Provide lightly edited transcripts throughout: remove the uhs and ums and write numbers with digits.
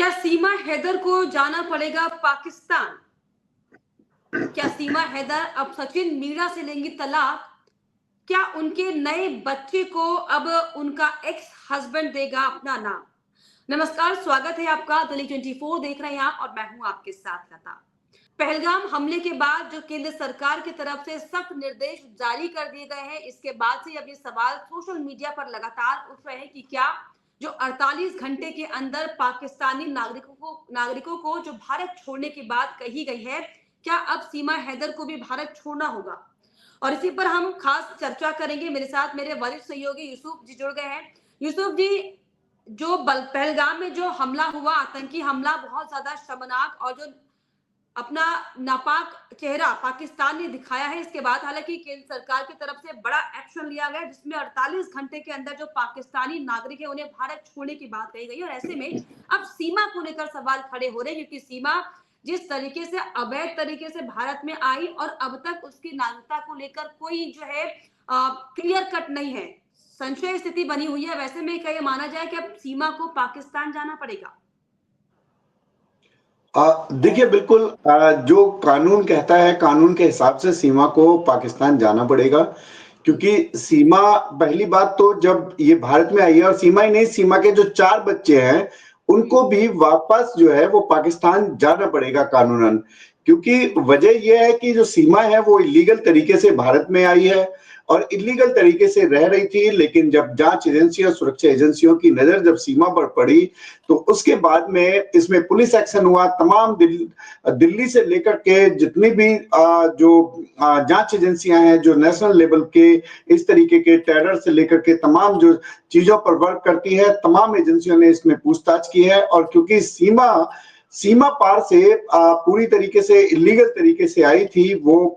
क्या सीमा हैदर को जाना पड़ेगा पाकिस्तान? क्या सीमा हैदर अब सचिन मीरा से लेंगी तलाक? क्या उनके नए बच्चे को अब उनका एक्स हस्बैंड देगा अपना नाम? नमस्कार, स्वागत है आपका। दिल्ली 24 देख रहे हैं आप और मैं हूं आपके साथ लता। पहलगाम हमले के बाद जो केंद्र सरकार की तरफ से सख्त निर्देश जारी कर दिए गए हैं, इसके बाद से अब ये सवाल सोशल मीडिया पर लगातार उठ रहे हैं कि क्या जो 48 घंटे के अंदर पाकिस्तानी नागरिकों को जो भारत छोड़ने की बात कही गई है, क्या अब सीमा हैदर को भी भारत छोड़ना होगा? और इसी पर हम खास चर्चा करेंगे। मेरे साथ मेरे वरिष्ठ सहयोगी यूसुफ जी जुड़ गए हैं। यूसुफ जी, जो पहलगाम में जो हमला हुआ, आतंकी हमला, बहुत ज्यादा शर्मनाक और जो अपना नापाक चेहरा पाकिस्तान ने दिखाया है, इसके बाद हालांकि केंद्र सरकार की तरफ से बड़ा एक्शन लिया गया जिसमें 48 घंटे के अंदर जो पाकिस्तानी नागरिक है उन्हें भारत छोड़ने की बात कही गई। और ऐसे में अब सीमा को लेकर सवाल खड़े हो रहे हैं, क्योंकि सीमा जिस तरीके से अवैध तरीके से भारत में आई और अब तक उसकी नागरिकता को लेकर कोई जो है क्लियर कट नहीं है, संशय स्थिति बनी हुई है। वैसे में क्या ये माना जाए कि अब सीमा को पाकिस्तान जाना पड़ेगा? देखिए, बिल्कुल जो कानून कहता है, कानून के हिसाब से सीमा को पाकिस्तान जाना पड़ेगा, क्योंकि सीमा, पहली बात तो जब ये भारत में आई है, और सीमा ही नहीं, सीमा के जो 4 बच्चे हैं उनको भी वापस जो है वो पाकिस्तान जाना पड़ेगा कानूनन, क्योंकि वजह यह है कि जो सीमा है वो इलीगल तरीके से भारत में आई है और इलीगल तरीके से रह रही थी। लेकिन जब जांच एजेंसियों, सुरक्षा एजेंसियों की नजर जब सीमा पर पड़ी तो उसके बाद में इसमें पुलिस एक्शन हुआ। तमाम दिल्ली से लेकर के जितनी भी जो जांच एजेंसियां हैं, जो नेशनल लेवल के इस तरीके के टेरर से लेकर के तमाम जो चीजों पर वर्क करती है, तमाम एजेंसियों ने इसमें पूछताछ की है। और क्योंकि सीमा पार से पूरी तरीके से इलीगल तरीके से आई थी वो,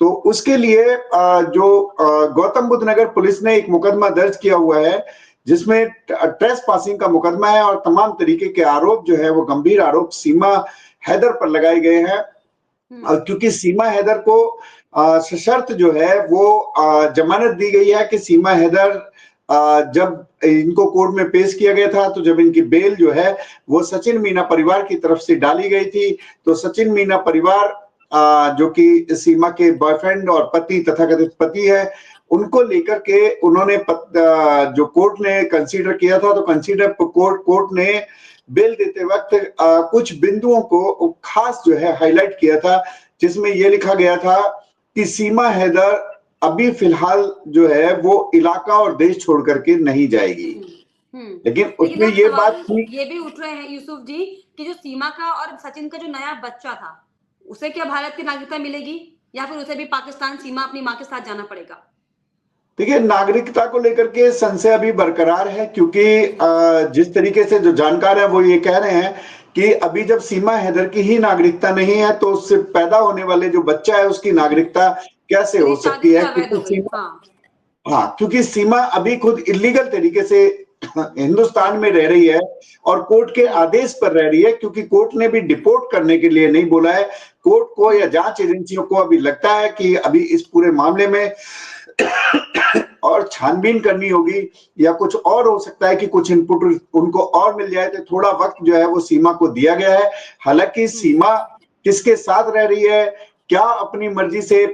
तो उसके लिए जो गौतम बुद्ध नगर पुलिस ने एक मुकदमा दर्ज किया हुआ है जिसमें ट्रेस पासिंग का मुकदमा है, और तमाम तरीके के आरोप जो है वो गंभीर आरोप सीमा हैदर पर लगाए गए हैं। क्योंकि सीमा हैदर को सशर्त जो है वो जमानत दी गई है कि सीमा हैदर, जब इनको कोर्ट में पेश किया गया था तो जब इनकी बेल जो है वो सचिन मीना परिवार की तरफ से डाली गई थी, तो सचिन मीना परिवार जो कि सीमा के बॉयफ्रेंड और पति, तथाकथित पति है, उनको लेकर के उन्होंने जो कोर्ट ने कंसीडर किया था, तो कोर्ट ने बेल देते वक्त कुछ बिंदुओं को खास जो है हाईलाइट किया था, जिसमें यह लिखा गया था कि सीमा हैदर अभी फिलहाल जो है वो इलाका और देश छोड़ करके नहीं जाएगी। लेकिन उसमें ये बात ये भी उठ रहे हैं यूसुफ जी कि जो सीमा का और सचिन का जो नया बच्चा था उसे क्या भारत की नागरिकता मिलेगी या फिर उसे भी पाकिस्तान सीमा अपनी मां के साथ जाना पड़ेगा? देखिए, नागरिकता को लेकर के संशय अभी बरकरार है, क्योंकि जिस तरीके से जो जानकार है वो ये कह रहे हैं कि अभी जब सीमा हैदर की ही नागरिकता नहीं है तो उससे पैदा होने वाले जो बच्चा है उसकी नागरिकता कैसे हो सकती है, क्योंकि सीमा अभी खुद इलीगल तरीके से हिंदुस्तान में रह रही है और कोर्ट के आदेश पर रह रही है, क्योंकि कोर्ट ने भी डिपोर्ट करने के लिए नहीं बोला है। कोर्ट को या जांच एजेंसियों को अभी लगता है कि अभी इस पूरे मामले में और छानबीन करनी होगी, या कुछ और हो सकता है कि कुछ इनपुट उनको और मिल जाए, तो थोड़ा वक्त जो है वो सीमा को दिया गया है। हालांकि सीमा किसके साथ रह रही है, क्या अपनी मर्जी से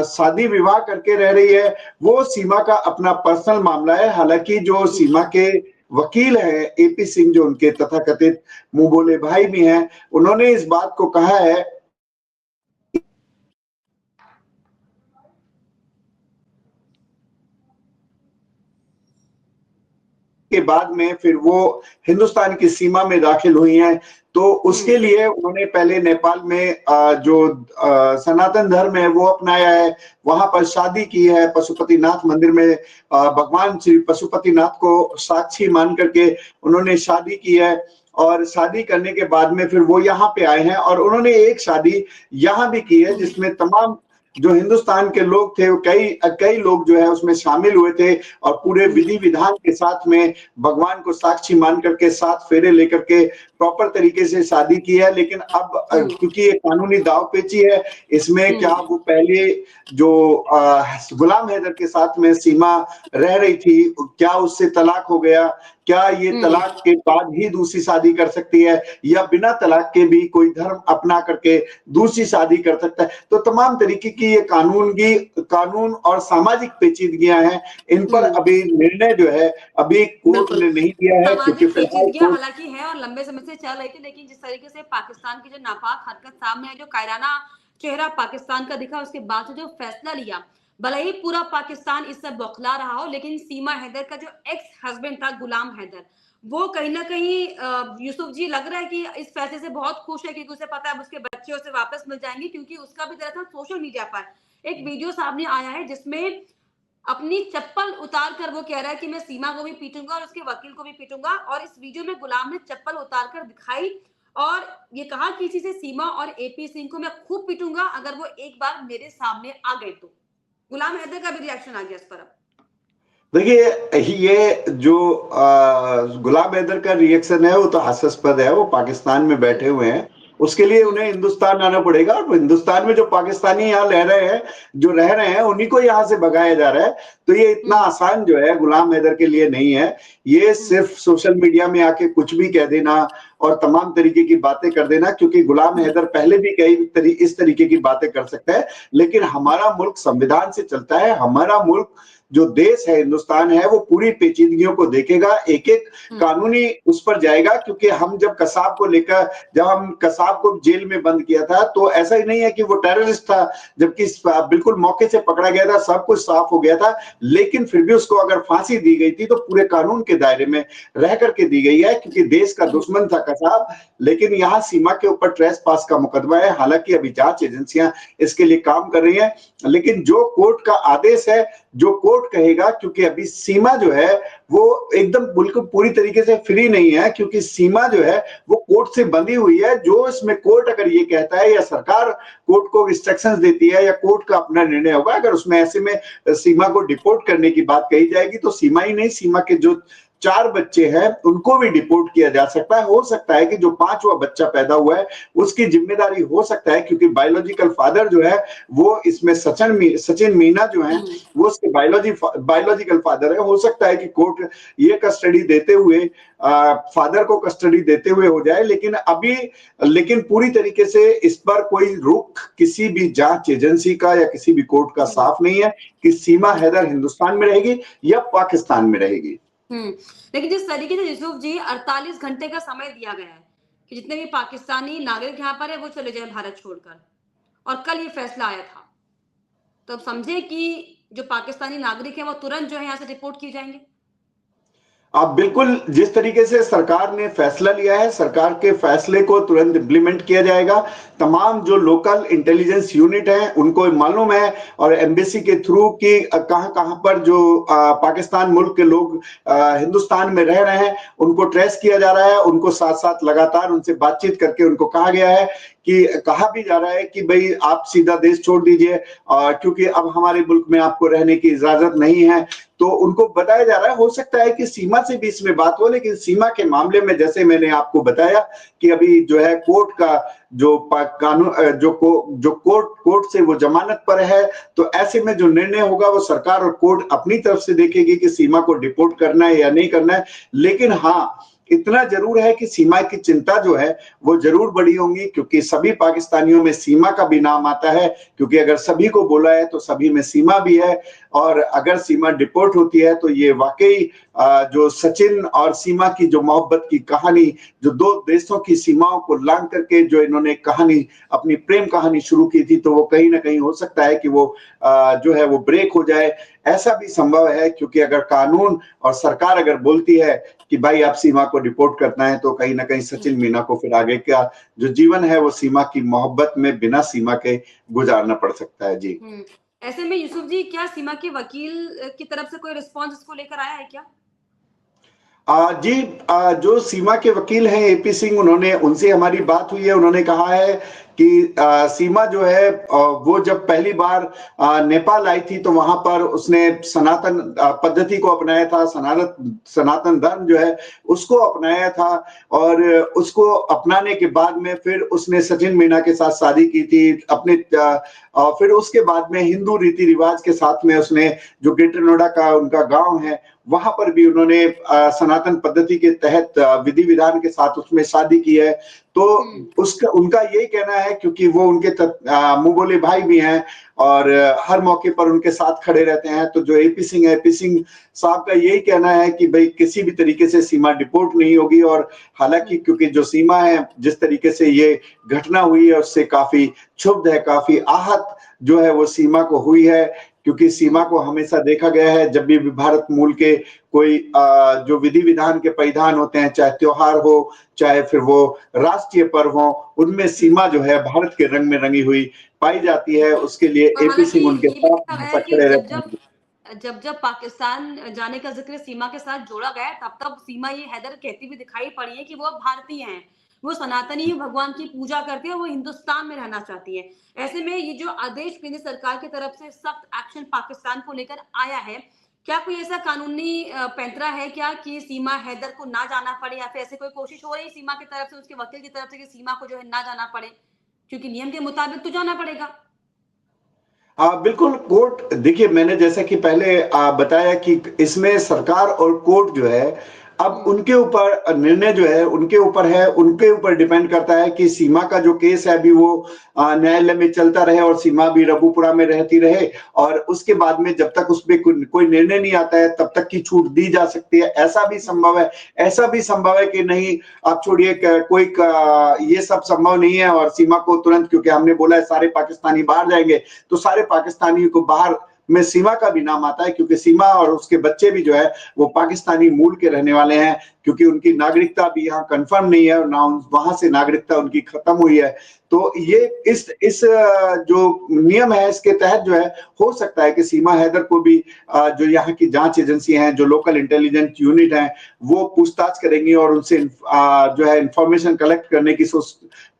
शादी विवाह करके रह रही है, वो सीमा का अपना पर्सनल मामला है। हालांकि जो सीमा के वकील हैं एपी सिंह, जो उनके तथाकथित मुंह बोले भाई भी हैं, उन्होंने इस बात को कहा है के बाद में फिर वो हिंदुस्तान की सीमा में दाखिल हुई हैं, तो उसके लिए उन्होंने पहले नेपाल में जो सनातन धर्म है वो अपनाया है, वहां पर शादी की है, पशुपतिनाथ मंदिर में भगवान श्री पशुपतिनाथ को साक्षी मान करके उन्होंने शादी की है। और शादी करने के बाद में फिर वो यहाँ पे आए हैं और उन्होंने एक शादी यहाँ भी की है जिसमें तमाम जो हिंदुस्तान के लोग थे, कई लोग जो है उसमें शामिल हुए थे, और पूरे विधि विधान के साथ में भगवान को साक्षी मान करके 7 फेरे लेकर के प्रॉपर तरीके से शादी की है, लेकिन अब क्योंकि ये कानूनी दांवपेची है, इसमें क्या वो पहले जो गुलाम हैदर के साथ में सीमा रह रही थी, क्या उससे तलाक हो गया, क्या ये तलाक के बाद ही दूसरी शादी कर सकती है, या बिना तलाक के भी कोई धर्म अपना करके दूसरी शादी कर सकता है। तो तमाम तरीके की ये कानून और सामाजिक पेचीदगियां हैं, इन पर अभी निर्णय जो है अभी कोर्ट ने नहीं दिया है, क्योंकि सामाजिक फिलहाल पेचीदगियां हालांकि है और लंबे समय से चल रही थी, लेकिन जिस तरीके से पाकिस्तान की जो नापाक हरकत सामने है, जो कायराना चेहरा पाकिस्तान का दिखा, उसके बाद से जो फैसला लिया, भले ही पूरा पाकिस्तान इससे बौखला रहा हो, लेकिन सीमा हैदर का जो एक्स हस्बैंड था गुलाम हैदर, वो कहीं ना कहीं यूसुफ जी लग रहा है कि इस फैसले से बहुत खुश है, क्योंकि उसे पता है उसके बच्चे उसे वापस मिल जाएंगे। क्योंकि उसका भी दरअसल सोशल मीडिया पर एक वीडियो सामने आया है जिसमें अपनी चप्पल उतार कर वो कह रहा है कि मैं सीमा को भी पीटूंगा और उसके वकील को भी पीटूंगा, और इस वीडियो में गुलाम ने चप्पल उतार कर दिखाई और ये कहा कि इसी से सीमा और एपी सिंह को मैं खूब पीटूंगा अगर वो एक बार मेरे सामने आ गए तो। गुलाम हैदर का भी रिएक्शन आ गया इस पर। अब देखिए, ये जो गुलाम हैदर का रिएक्शन है वो तो हास्यास्पद है। वो पाकिस्तान में बैठे हुए हैं, उसके लिए उन्हें हिंदुस्तान आना पड़ेगा, और हिंदुस्तान में जो पाकिस्तानी यहाँ रह रहे हैं उन्हीं को यहाँ से भगाया जा रहा है। तो ये इतना आसान जो है गुलाम हैदर के लिए नहीं है। ये सिर्फ सोशल मीडिया में आके कुछ भी कह देना और तमाम तरीके की बातें कर देना, क्योंकि गुलाम हैदर पहले भी इस तरीके की बातें कर सकता है, लेकिन हमारा मुल्क संविधान से चलता है। हमारा मुल्क जो देश है, हिंदुस्तान है, वो पूरी पेचीदगियों को देखेगा, एक एक कानूनी उस पर जाएगा। क्योंकि जब हम कसाब को जेल में बंद किया था, तो ऐसा ही नहीं है कि वो टेररिस्ट था, जबकि बिल्कुल मौके से पकड़ा गया था, सब कुछ साफ हो गया था, लेकिन फिर भी उसको अगर फांसी दी गई थी तो पूरे कानून के दायरे में रह करके दी गई है, क्योंकि देश का दुश्मन था कसाब। लेकिन यहाँ सीमा के ऊपर ट्रेस पास का मुकदमा है, हालांकि अभी जांच एजेंसियां इसके लिए काम कर रही हैं, लेकिन जो कोर्ट का आदेश है, जो कोर्ट कहेगा, क्योंकि अभी सीमा जो है वो एकदम बिल्कुल पूरी तरीके से फ्री नहीं है, क्योंकि सीमा जो है वो कोर्ट से बंधी हुई है। जो इसमें कोर्ट अगर ये कहता है, या सरकार कोर्ट को इंस्ट्रक्शंस देती है, या कोर्ट का अपना निर्णय होगा, अगर उसमें ऐसे में सीमा को डिपोर्ट करने की बात कही जाएगी, तो सीमा ही नहीं, सीमा के जो 4 बच्चे हैं उनको भी डिपोर्ट किया जा सकता है। हो सकता है कि जो 5वां बच्चा पैदा हुआ है उसकी जिम्मेदारी हो सकता है, क्योंकि बायोलॉजिकल फादर जो है वो इसमें सचिन मीना जो है वो उसके बायोलॉजिकल फादर है। हो सकता है कि कोर्ट ये कस्टडी देते हुए फादर को कस्टडी देते हुए हो जाए, लेकिन पूरी तरीके से इस पर कोई रुख किसी भी जांच एजेंसी का या किसी भी कोर्ट का साफ नहीं है कि सीमा हैदर हिंदुस्तान में रहेगी या पाकिस्तान में रहेगी। लेकिन जिस तरीके से यूसुफ जी 48 घंटे का समय दिया गया है कि जितने भी पाकिस्तानी नागरिक यहाँ पर है वो चले जाए भारत छोड़कर, और कल ये फैसला आया था, तो अब समझे कि जो पाकिस्तानी नागरिक है वो तुरंत जो है यहाँ से रिपोर्ट किए जाएंगे। आप बिल्कुल, जिस तरीके से सरकार ने फैसला लिया है, सरकार के फैसले को तुरंत इम्प्लीमेंट किया जाएगा। तमाम जो लोकल इंटेलिजेंस यूनिट हैं उनको मालूम है, और एम्बेसी के थ्रू कि कहां कहां पर जो पाकिस्तान मुल्क के लोग हिंदुस्तान में रह रहे हैं उनको ट्रेस किया जा रहा है। उनको साथ साथ लगातार उनसे बातचीत करके उनको कहा गया है कि कहा भी जा रहा है कि भाई आप सीधा देश छोड़ दीजिए, क्योंकि अब हमारे मुल्क में आपको रहने की इजाजत नहीं है। तो उनको बताया जा रहा है, हो सकता है कि सीमा से भी इसमें बात हो, लेकिन सीमा के मामले में जैसे मैंने आपको बताया कि अभी जो है कोर्ट का जो कानून जो कोर्ट से वो जमानत पर है, तो ऐसे में जो निर्णय होगा वो सरकार और कोर्ट अपनी तरफ से देखेगी कि सीमा को डिपोर्ट करना है या नहीं करना है। लेकिन हाँ, इतना जरूर है कि सीमा की चिंता जो है वो जरूर बढ़ी होंगी, क्योंकि सभी पाकिस्तानियों में सीमा का भी नाम आता है, क्योंकि अगर सभी को बोला है तो सभी में सीमा भी है। और अगर सीमा डिपोर्ट होती है तो ये वाकई जो सचिन और सीमा की जो मोहब्बत की कहानी, जो 2 देशों की सीमाओं को लांघ करके जो इन्होंने कहानी, अपनी प्रेम कहानी शुरू की थी, तो वो कहीं ना कहीं हो सकता है कि वो जो है वो ब्रेक हो जाए। ऐसा भी संभव है, क्योंकि अगर कानून और सरकार अगर बोलती है कि भाई आप सीमा को डिपोर्ट करना है, तो कहीं ना कहीं सचिन मीना को फिर आगे का जो जीवन है वो सीमा की मोहब्बत में बिना सीमा के गुजारना पड़ सकता है। जी, ऐसे में यूसुफ जी, क्या सीमा के वकील की तरफ से कोई रिस्पॉन्स इसको लेकर आया है क्या? जो सीमा के वकील हैं एपी सिंह, उनसे हमारी बात हुई है। उन्होंने कहा है कि सीमा जो है वो जब पहली बार नेपाल आई थी तो वहां पर उसने सनातन पद्धति को अपनाया था, सनातन धर्म जो है उसको अपनाया था और उसको अपनाने के बाद में फिर उसने सचिन मीना के साथ शादी की थी अपने फिर उसके बाद में हिंदू रीति रिवाज के साथ में उसने जो ग्रेटर नोएडा का उनका गांव है वहां पर भी उन्होंने सनातन पद्धति के तहत विधि विधान के साथ उसमें शादी की है। तो उसका उनका यही कहना है क्योंकि वो उनके मुंह बोले भाई भी हैं और हर मौके पर उनके साथ खड़े रहते हैं। तो जो एपी सिंह है, एपी सिंह साहब का यही कहना है कि भाई किसी भी तरीके से सीमा डिपोर्ट नहीं होगी और हालांकि क्योंकि जो सीमा है जिस तरीके से ये घटना हुई है उससे काफी क्षुब्ध है, काफी आहत जो है वो सीमा को हुई है क्योंकि सीमा को हमेशा देखा गया है जब भी भारत मूल के कोई जो विधि विधान के परिधान होते हैं, चाहे त्योहार हो चाहे फिर वो राष्ट्रीय पर्व हो, उनमें सीमा जो है भारत के रंग में रंगी हुई पाई जाती है। उसके लिए और एपी हालांकि सिंह उनके ये भी साथ देखा गया हमेशा है कि खड़े जब रहते जब हैं। जब जब पाकिस्तान जाने का जिक्र सीमा के साथ जोड़ा गया तब तब सीमा ये हैदर कहती हुई दिखाई पड़ी है कि वो अब भारतीय हैं, वो सनातनी भगवान की पूजा करती है, वो हिंदुस्तान में रहना चाहती है। ऐसे में ये जो आदेश केंद्र सरकार की तरफ से सख्त एक्शन पाकिस्तान को लेकर आया है, क्या कोई ऐसा कानूनी पैंतरा है क्या कि सीमा हैदर को ना जाना पड़े या फिर ऐसे कोई कोशिश हो रही है सीमा की तरफ से, उसके वकील की तरफ से कि सीमा को जो है ना जाना पड़े, क्योंकि नियम के मुताबिक तो जाना पड़ेगा। हाँ बिल्कुल कोर्ट देखिए मैंने जैसा कि पहले बताया कि इसमें सरकार और कोर्ट जो है अब उनके ऊपर निर्णय जो है उनके ऊपर है, उनके ऊपर डिपेंड करता है कि सीमा का जो केस है अभी वो न्यायालय में चलता रहे और सीमा भी रबूपुरा में रहती रहे और उसके बाद में जब तक उसमें कोई निर्णय नहीं आता है तब तक की छूट दी जा सकती है। ऐसा भी संभव है, ऐसा भी संभव है कि नहीं आप छोड़िए कोई ये सब संभव नहीं है और सीमा को तुरंत क्योंकि हमने बोला है सारे पाकिस्तानी बाहर जाएंगे तो सारे पाकिस्तानियों को बाहर में सीमा का भी नाम आता है क्योंकि सीमा और उसके बच्चे भी जो है वो पाकिस्तानी मूल के रहने वाले हैं क्योंकि उनकी नागरिकता भी यहाँ कंफर्म नहीं है और ना वहां से नागरिकता उनकी खत्म हुई है। तो ये इस जो नियम है इसके तहत जो है हो सकता है कि सीमा हैदर को भी जो यहाँ की जांच एजेंसी हैं, जो लोकल इंटेलिजेंस यूनिट हैं, वो पूछताछ करेंगी और उनसे जो है इंफॉर्मेशन कलेक्ट करने की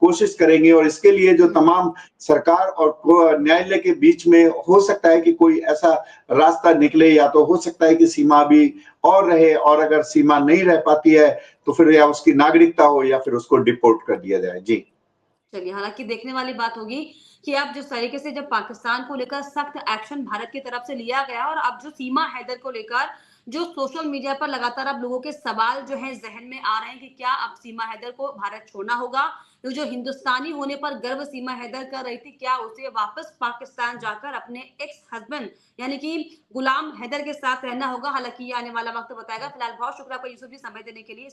कोशिश करेंगे और इसके लिए जो तमाम सरकार और न्यायालय के बीच में हो सकता है कि कोई ऐसा रास्ता निकले या तो हो सकता है कि सीमा भी और रहे और अगर सीमा नहीं रह पाती है तो फिर या उसकी नागरिकता हो या फिर उसको डिपोर्ट कर दिया जाए। जी चलिए, हालांकि देखने वाली बात होगी कि अब जिस तरीके से जब पाकिस्तान को लेकर सख्त एक्शन भारत की तरफ से लिया गया और अब जो सीमा हैदर को लेकर जो सोशल मीडिया पर लगातार अब लोगों के सवाल जो है जहन में आ रहे हैं कि क्या अब सीमा हैदर को भारत छोड़ना होगा, तो जो हिंदुस्तानी होने पर गर्व सीमा हैदर कर रही थी, क्या उसे वापस पाकिस्तान जाकर अपने एक्स हस्बैंड यानी कि गुलाम हैदर के साथ रहना होगा। हालांकि ये आने वाला वक्त बताएगा। फिलहाल बहुत शुक्रिया आपका यूसुफ जी समय देने के लिए।